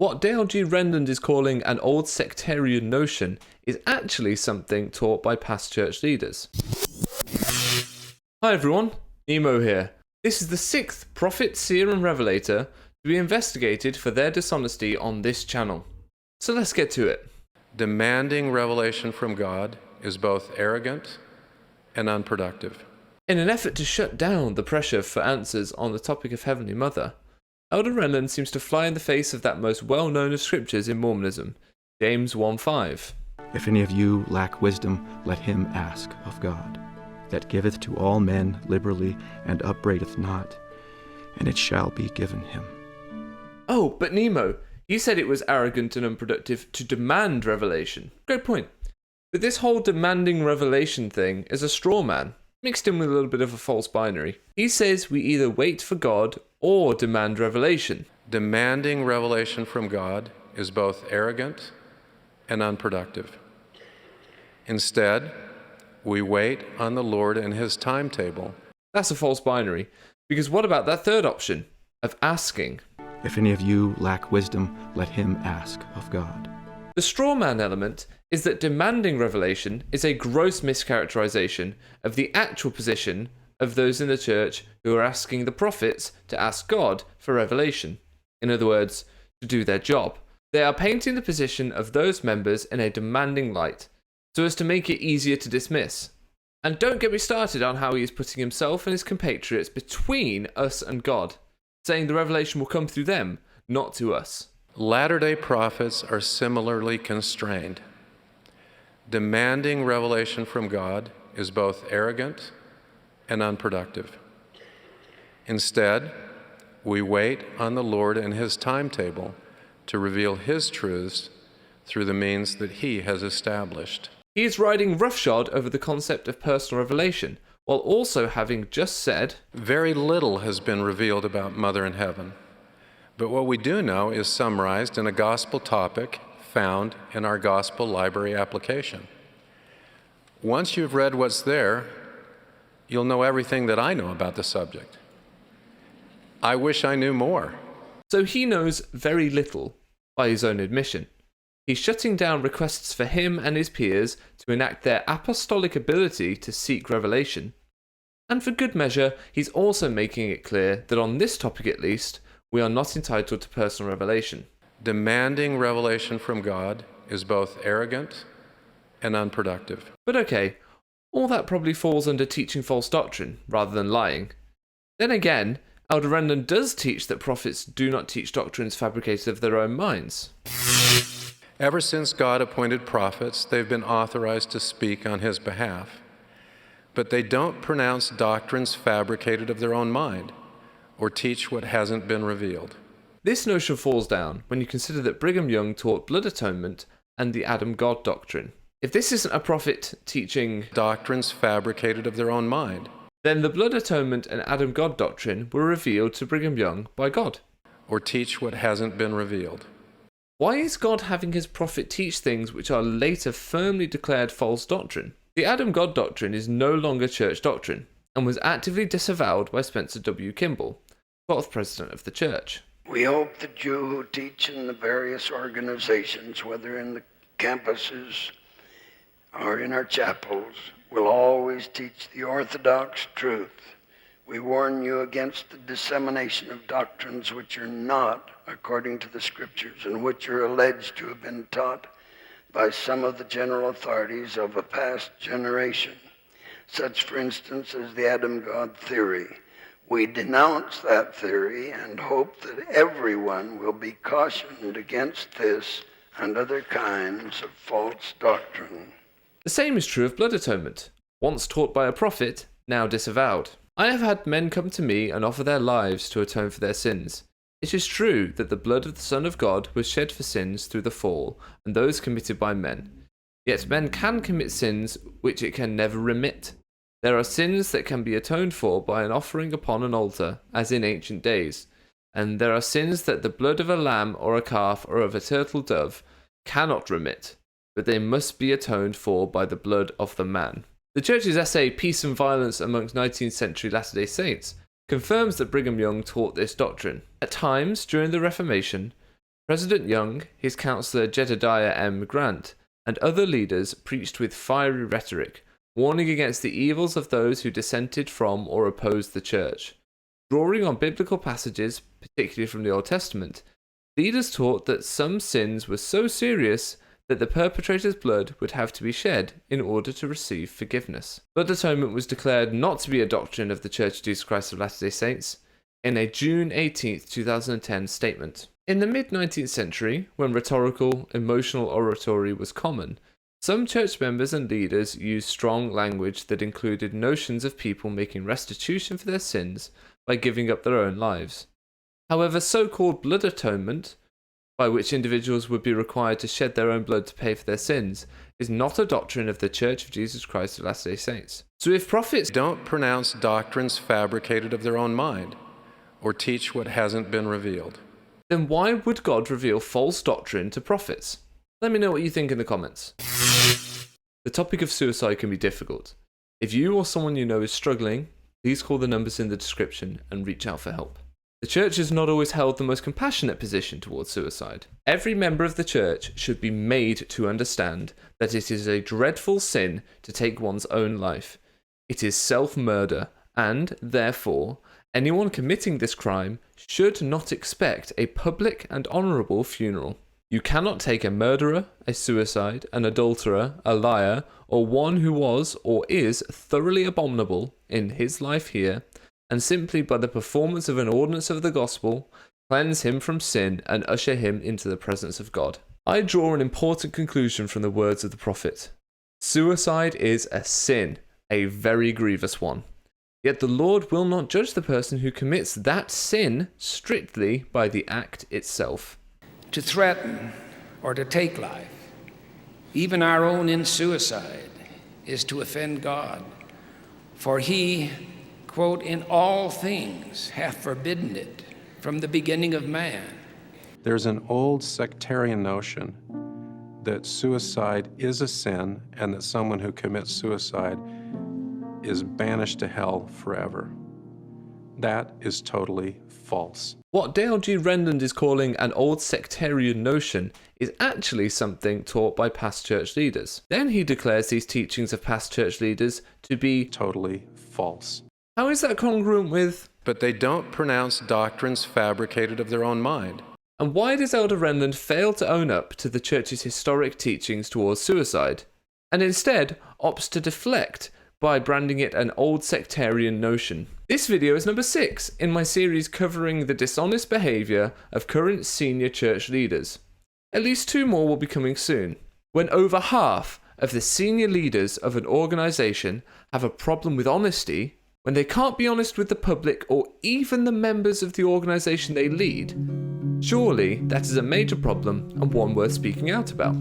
What Dale G. Renlund is calling an old sectarian notion is actually something taught by past church leaders. Hi everyone, Nemo here. This is the 6th prophet, seer and revelator to be investigated for their dishonesty on this channel. So let's get to it. Demanding revelation from God is both arrogant and unproductive. In an effort to shut down the pressure for answers on the topic of Heavenly Mother, Elder Renlund seems to fly in the face of that most well-known of scriptures in Mormonism, James 1:5. If any of you lack wisdom, let him ask of God, that giveth to all men liberally and upbraideth not, and it shall be given him. Oh, but Nemo, you said it was arrogant and unproductive to demand revelation. Great point. But this whole demanding revelation thing is a straw man, mixed in with a little bit of a false binary. He says we either wait for God or demand revelation. Demanding revelation from God is both arrogant and unproductive. Instead, we wait on the Lord and his timetable. That's a false binary, because what about that third option of asking? If any of you lack wisdom, let him ask of God. The straw man element is that demanding revelation is a gross mischaracterization of the actual position of those in the church who are asking the prophets to ask God for revelation. In other words, to do their job. They are painting the position of those members in a demanding light, so as to make it easier to dismiss. And don't get me started on how he is putting himself and his compatriots between us and God, saying the revelation will come through them, not to us. Latter-day prophets are similarly constrained. Demanding revelation from God is both arrogant and unproductive. Instead, we wait on the Lord and his timetable to reveal his truths through the means that he has established. He is riding roughshod over the concept of personal revelation, while also having just said, very little has been revealed about Mother in Heaven, but what we do know is summarized in a gospel topic found in our gospel library application. Once you've read what's there, you'll know everything that I know about the subject. I wish I knew more. So he knows very little, by his own admission. He's shutting down requests for him and his peers to enact their apostolic ability to seek revelation. And for good measure, he's also making it clear that on this topic at least, we are not entitled to personal revelation. Demanding revelation from God is both arrogant and unproductive. But okay, all that probably falls under teaching false doctrine, rather than lying. Then again, Elder Renlund does teach that prophets do not teach doctrines fabricated of their own minds. Ever since God appointed prophets, they've been authorized to speak on his behalf. But they don't pronounce doctrines fabricated of their own mind, or teach what hasn't been revealed. This notion falls down when you consider that Brigham Young taught blood atonement and the Adam-God doctrine. If this isn't a prophet teaching doctrines fabricated of their own mind, then the blood atonement and Adam-God doctrine were revealed to Brigham Young by God. Or teach what hasn't been revealed. Why is God having his prophet teach things which are later firmly declared false doctrine? The Adam-God doctrine is no longer church doctrine, and was actively disavowed by Spencer W. Kimball, 12th president of the church. We hope that you who teach in the various organizations, whether in the campuses or in our chapels, will always teach the orthodox truth. We warn you against the dissemination of doctrines which are not according to the scriptures and which are alleged to have been taught by some of the general authorities of a past generation, such, for instance, as the Adam-God theory. We denounce that theory and hope that everyone will be cautioned against this and other kinds of false doctrine. The same is true of blood atonement, once taught by a prophet, now disavowed. I have had men come to me and offer their lives to atone for their sins. It is true that the blood of the Son of God was shed for sins through the fall, and those committed by men. Yet men can commit sins which it can never remit. There are sins that can be atoned for by an offering upon an altar, as in ancient days, and there are sins that the blood of a lamb or a calf or of a turtle dove cannot remit, but they must be atoned for by the blood of the man. The Church's essay, Peace and Violence Amongst 19th Century Latter-day Saints, confirms that Brigham Young taught this doctrine. At times, during the Reformation, President Young, his counselor Jedediah M. Grant, and other leaders preached with fiery rhetoric, warning against the evils of those who dissented from or opposed the church. Drawing on biblical passages, particularly from the Old Testament, leaders taught that some sins were so serious that the perpetrator's blood would have to be shed in order to receive forgiveness. Blood atonement was declared not to be a doctrine of the Church of Jesus Christ of Latter-day Saints in a June 18, 2010 statement. In the mid-19th century, when rhetorical, emotional oratory was common, some church members and leaders used strong language that included notions of people making restitution for their sins by giving up their own lives. However, so-called blood atonement, by which individuals would be required to shed their own blood to pay for their sins, is not a doctrine of the Church of Jesus Christ of Latter-day Saints. So if prophets don't pronounce doctrines fabricated of their own mind, or teach what hasn't been revealed, then why would God reveal false doctrine to prophets? Let me know what you think in the comments. The topic of suicide can be difficult. If you or someone you know is struggling, please call the numbers in the description and reach out for help. The church has not always held the most compassionate position towards suicide. Every member of the church should be made to understand that it is a dreadful sin to take one's own life. It is self-murder, and, therefore, anyone committing this crime should not expect a public and honourable funeral. You cannot take a murderer, a suicide, an adulterer, a liar, or one who was or is thoroughly abominable in his life here, and simply by the performance of an ordinance of the gospel, cleanse him from sin and usher him into the presence of God. I draw an important conclusion from the words of the prophet. Suicide is a sin, a very grievous one. Yet the Lord will not judge the person who commits that sin strictly by the act itself. To threaten or to take life, even our own in suicide, is to offend God. For he, quote, in all things hath forbidden it from the beginning of man. there's an old sectarian notion that suicide is a sin and that someone who commits suicide is banished to hell forever. That is totally false. What Dale G. Renlund is calling an old sectarian notion is actually something taught by past church leaders. Then he declares these teachings of past church leaders to be Totally false. How is that congruent with? But they don't pronounce doctrines fabricated of their own mind. And why does Elder Renlund fail to own up to the church's historic teachings towards suicide, and instead opts to deflect by branding it an old sectarian notion? This video is number 6 in my series covering the dishonest behaviour of current senior church leaders. At least 2 more will be coming soon. When over half of the senior leaders of an organisation have a problem with honesty, when they can't be honest with the public or even the members of the organisation they lead, surely that is a major problem and one worth speaking out about.